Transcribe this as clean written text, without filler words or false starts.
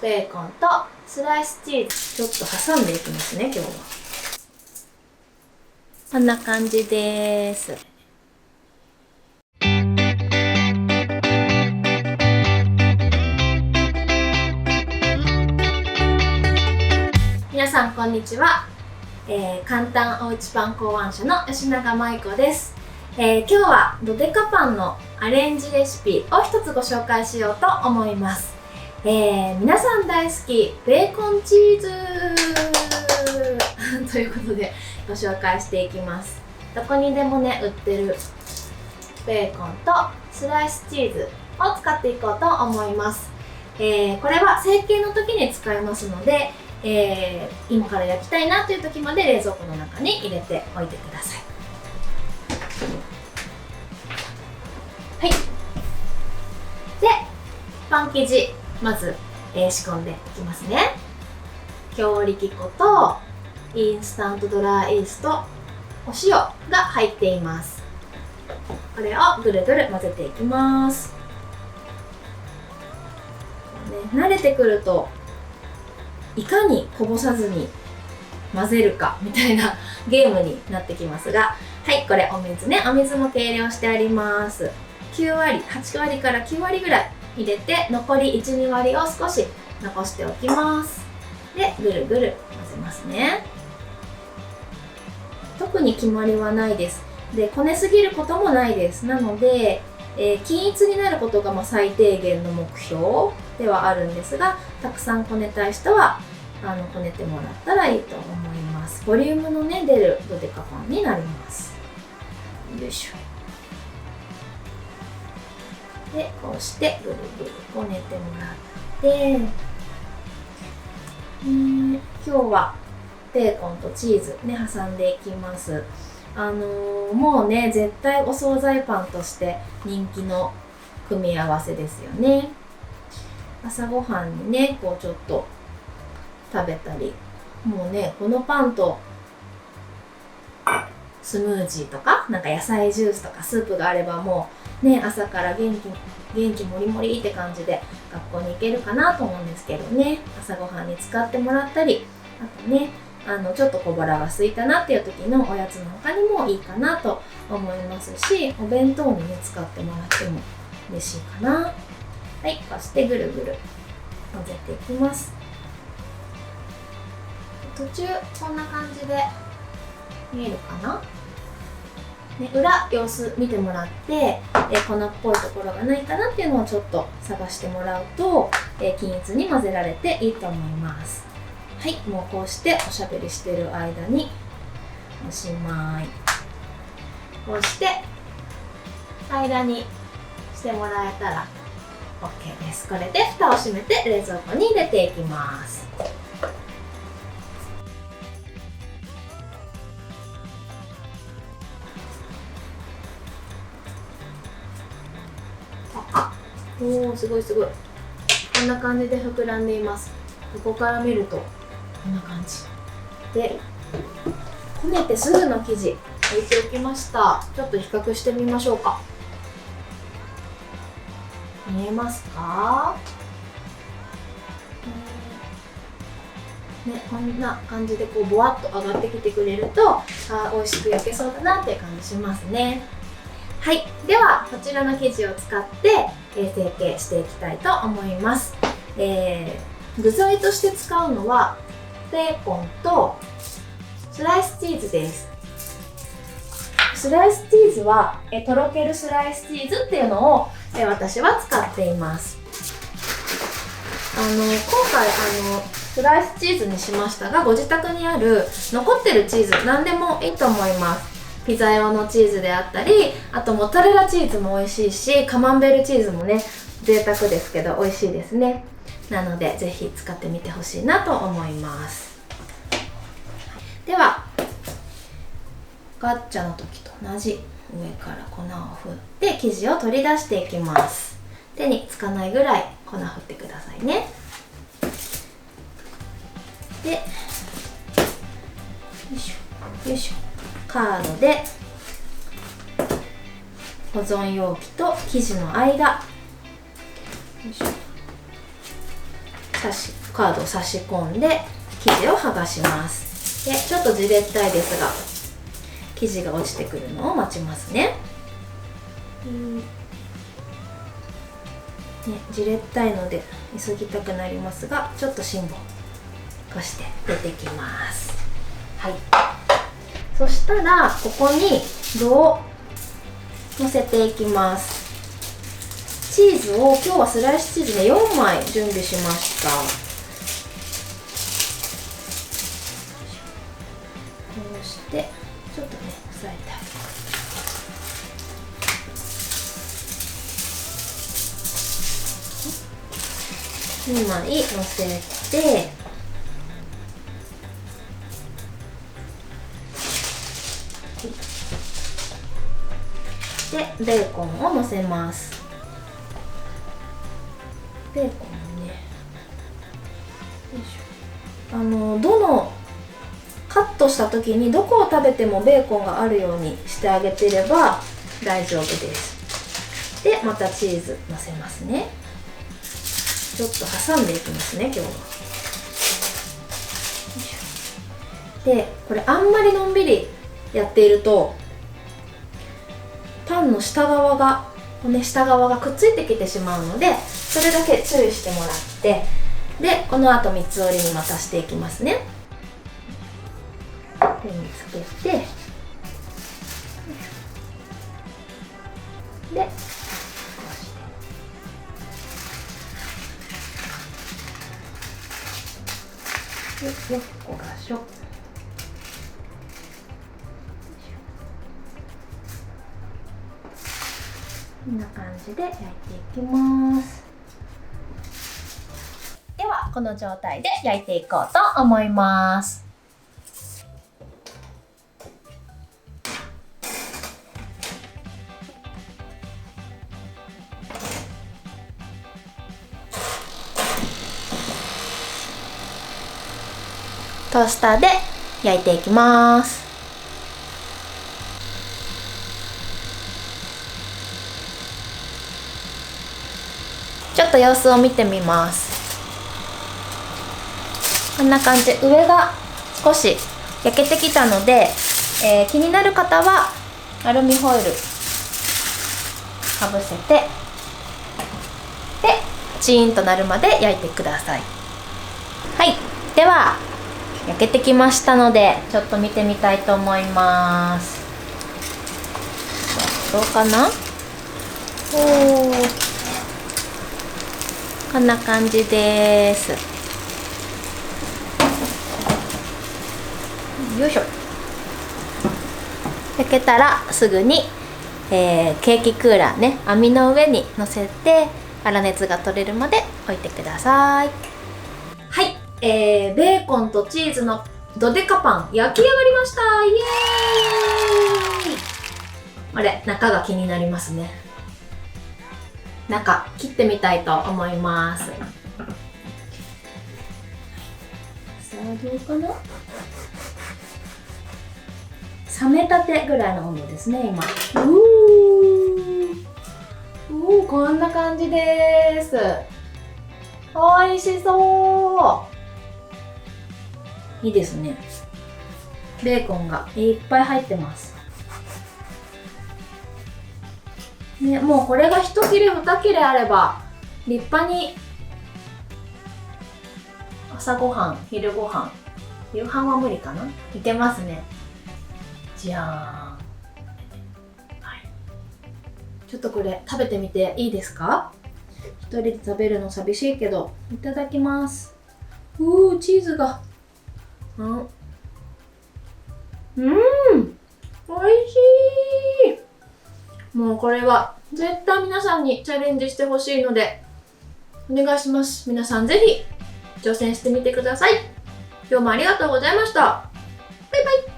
ベーコンとスライスチーズちょっと挟んでいきますね。今日はこんな感じです。皆さんこんにちは、簡単おうちパン考案者の吉永舞子です。今日はドデカパンのアレンジレシピを一つご紹介しようと思います。皆さん大好きベーコンチーズということでご紹介していきます。どこにでもね売ってるベーコンとスライスチーズを使っていこうと思います。これは成形の時に使いますので、今から焼きたいなという時まで冷蔵庫の中に入れておいてください。はい。で、パン生地まず、仕込んでいきますね。強力粉とインスタントドライイースト、お塩が入っています。これをぐるぐる混ぜていきます。慣れてくるといかにこぼさずに混ぜるかみたいなゲームになってきますが、はい、これお水ね、お水も計量してあります。9割、8割から9割ぐらい入れて、残り 1,2 割を少し残しておきます。で、ぐるぐる混ぜますね。特に決まりはないです。で、こねすぎることもないです。なので、均一になることが最低限の目標ではあるんですが、たくさんこねたい人はこねてもらったらいいと思います。ボリュームのね出るドデカパンになります。よいしょ。で、こうしてぐるぐるこねてもらって、今日はベーコンとチーズね挟んでいきます。もうね絶対お惣菜パンとして人気の組み合わせですよね。朝ごはんにねこうちょっと食べたり、もうねこのパンとスムージーとかなんか野菜ジュースとかスープがあれば、もうね朝から元気もりもりって感じで学校に行けるかなと思うんですけどね、朝ごはんに使ってもらったり、あとねちょっと小腹が空いたなっていう時のおやつの他にもいいかなと思いますし、お弁当にね使ってもらっても嬉しいかな。はい、こうしてぐるぐる混ぜていきます。途中こんな感じで見えるかな、ね、裏様子見てもらって、粉っぽいところがないかなっていうのをちょっと探してもらうと、均一に混ぜられていいと思います。はい、もうこうしておしゃべりしてる間におしまい。こうして平らにしてもらえたら OK です。これで蓋を閉めて冷蔵庫に入れていきます。おー、すごいすごい。こんな感じで膨らんでいます。ここから見るとこんな感じで、こねてすぐの生地置いておきました。ちょっと比較してみましょうか。見えますか？ね、こんな感じでこうボワッと上がってきてくれると、美味しく焼けそうだなっていう感じしますね。はい、ではこちらの生地を使って、成形していきたいと思います。具材として使うのはベーコンとスライスチーズです。スライスチーズはとろけるスライスチーズっていうのを私は使っています。今回スライスチーズにしましたが、ご自宅にある残ってるチーズ何でもいいと思います。ピザ用のチーズであったり、あとモッツァレラチーズも美味しいし、カマンベールチーズもね贅沢ですけど美味しいですね。なのでぜひ使ってみてほしいなと思います。ではガッチャの時と同じ上から粉を振って生地を取り出していきます。手につかないぐらい粉振ってくださいね。で、よいしょよいしょ、カードで保存容器と生地の間、よいしょ、カードを差し込んで生地を剥がします。でちょっとじれったいですが生地が落ちてくるのを待ちますね。じれったいので急ぎたくなりますが、ちょっと辛抱こして出てきます。はい、そしたらここに具をのせていきます。チーズを今日はスライスチーズで4枚準備しました。こうしてちょっとね押さえてあげます。2枚のせて、でベーコンをのせます。ベーコンね、よいしょ、どのカットした時にどこを食べてもベーコンがあるようにしてあげてれば大丈夫です。でまたチーズのせますね。ちょっと挟んでいきますね今日は。でこれあんまりのんびりやっているとパンの下側がくっついてきてしまうので、それだけ注意してもらって、でこの後三つ折りにまたしていきますね。手につけて、でこうして、よっこがしょ。こんな感じで焼いていきます。ではこの状態で焼いていこうと思います。トースターで焼いていきます。ちょっと様子を見てみます。こんな感じ、上が少し焼けてきたので、気になる方はアルミホイルかぶせて、でチーンとなるまで焼いてください。はい、では焼けてきましたのでちょっと見てみたいと思います。どうかな。こんな感じです。よいしょ。焼けたらすぐに、ケーキクーラーね、網の上に乗せて粗熱が取れるまで置いてください。はい、ベーコンとチーズのドデカパン焼き上がりました。イエーイ。あれ、中が気になりますね。中切ってみたいと思います。さあどうかな。冷めたてぐらいの温度ですね今。こんな感じです。おいしそう。いいですね。ベーコンがいっぱい入ってますね。もうこれが1切れ2切れあれば立派に朝ごはん、昼ごはん、夕飯は無理かな、いけますね。じゃーん、はい、ちょっとこれ食べてみていいですか。一人で食べるの寂しいけどいただきます。チーズがおいしい。もうこれは絶対皆さんにチャレンジしてほしいのでお願いします。皆さんぜひ挑戦してみてください。今日もありがとうございました。バイバイ。